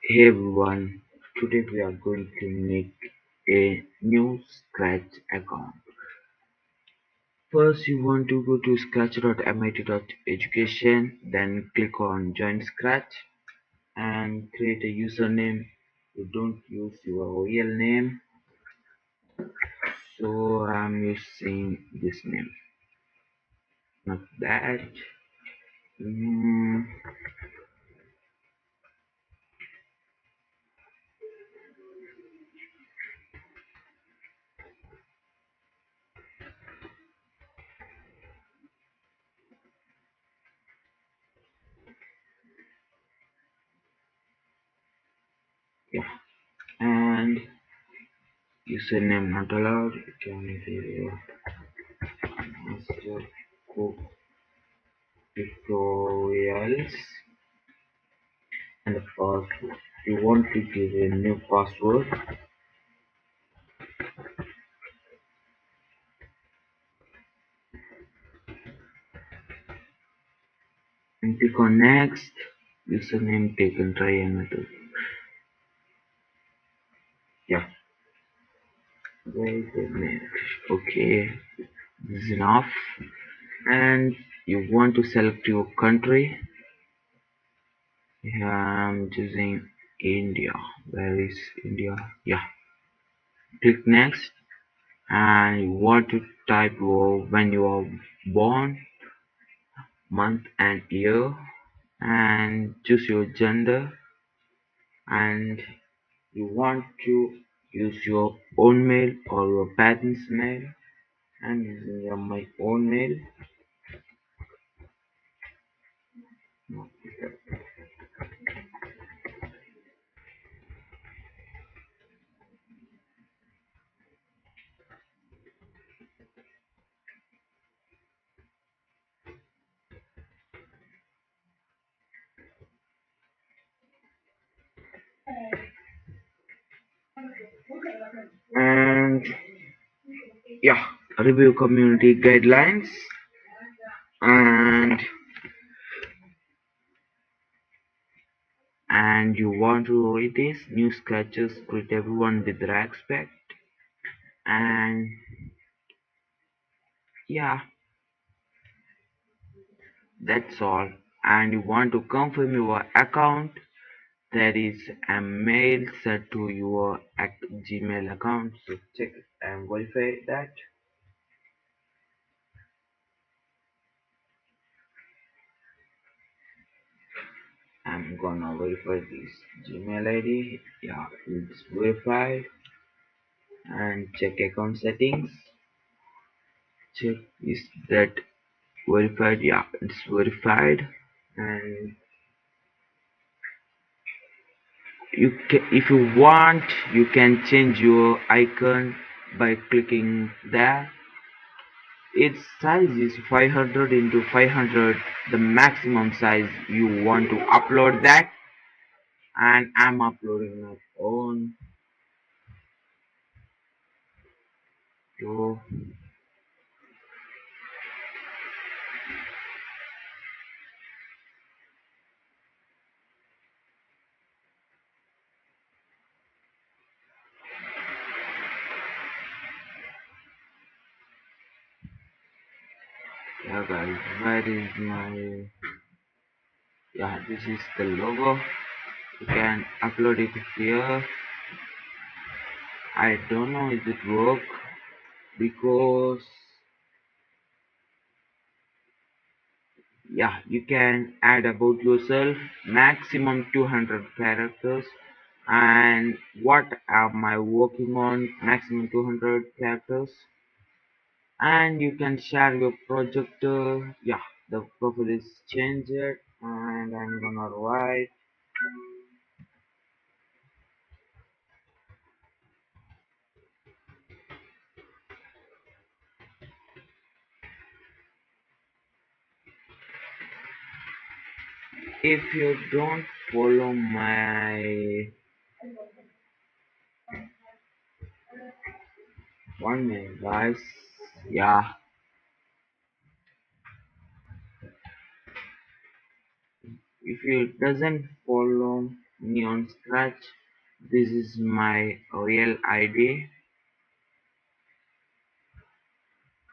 Hey everyone, today we are going to make a new Scratch account. First you want to go to scratch.mit.education, then click on join Scratch and create a username. You don't use your real name, so I'm using this name, not that. Mm, yeah, and username not allowed. You can say master cook tutorials. And the password. You want to give a new password and click on next. Username taken, try another. Yeah, wait a minute. Okay, this is enough. And you want to select your country. Yeah, I'm choosing India. Where is India? Yeah, click next. And you want to type when you are born, month and year, and choose your gender, and you want to use your own mail or your parents' mail. I'm using my own mail. And yeah, review community guidelines. And you want to read this new sketches, greet everyone with respect. And yeah, that's all. And you want to confirm your account. There is a mail set to your Gmail account, so check and verify that. I'm gonna verify this Gmail ID. Yeah, it's verified. And check account settings. Check is that verified? Yeah, it's verified. And if you want, you can change your icon by clicking there. Its size is 500 into 500, the maximum size you want to upload that. And I'm uploading my own. So yeah guys, where is my, yeah, this is the logo. You can upload it here. I don't know if it work because yeah, you can add about yourself maximum 200 characters. And what am I working on? Maximum 200 characters. And you can share your project. Yeah, the profile is changed, and I'm gonna write. If you don't follow my, one minute guys, yeah, if you doesn't follow me on Scratch. This is my real ID.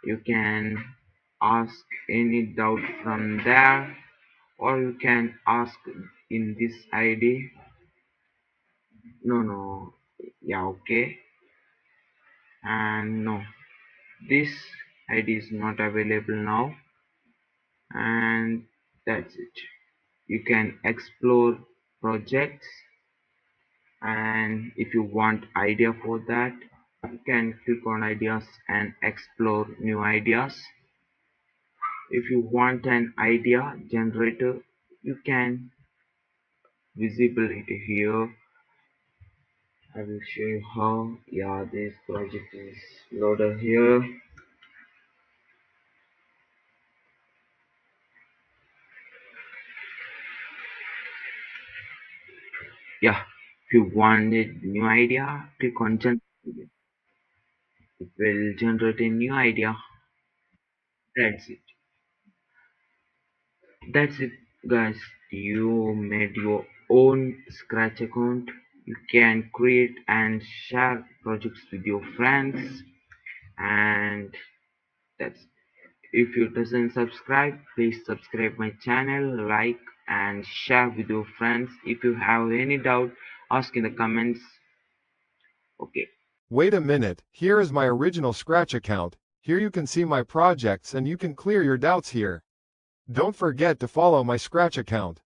You can ask any doubt from there, or you can ask in this ID. No, yeah, okay, and no, this ID is not available now, and that's it. You can explore projects, and if you want idea for that, you can click on ideas and explore new ideas. If you want an idea generator, you can visible it here. I will show you how. Yeah, this project is loaded here. Yeah, if you wanted new idea, click on generate. It will generate a new idea. That's it. That's it, guys. You made your own Scratch account. You can create and share projects with your friends, and that's it. If you doesn't subscribe, please subscribe my channel, like and share with your friends. If you have any doubt, ask in the comments. Okay. Wait a minute, here is my original Scratch account. Here you can see my projects and you can clear your doubts here. Don't forget to follow my Scratch account.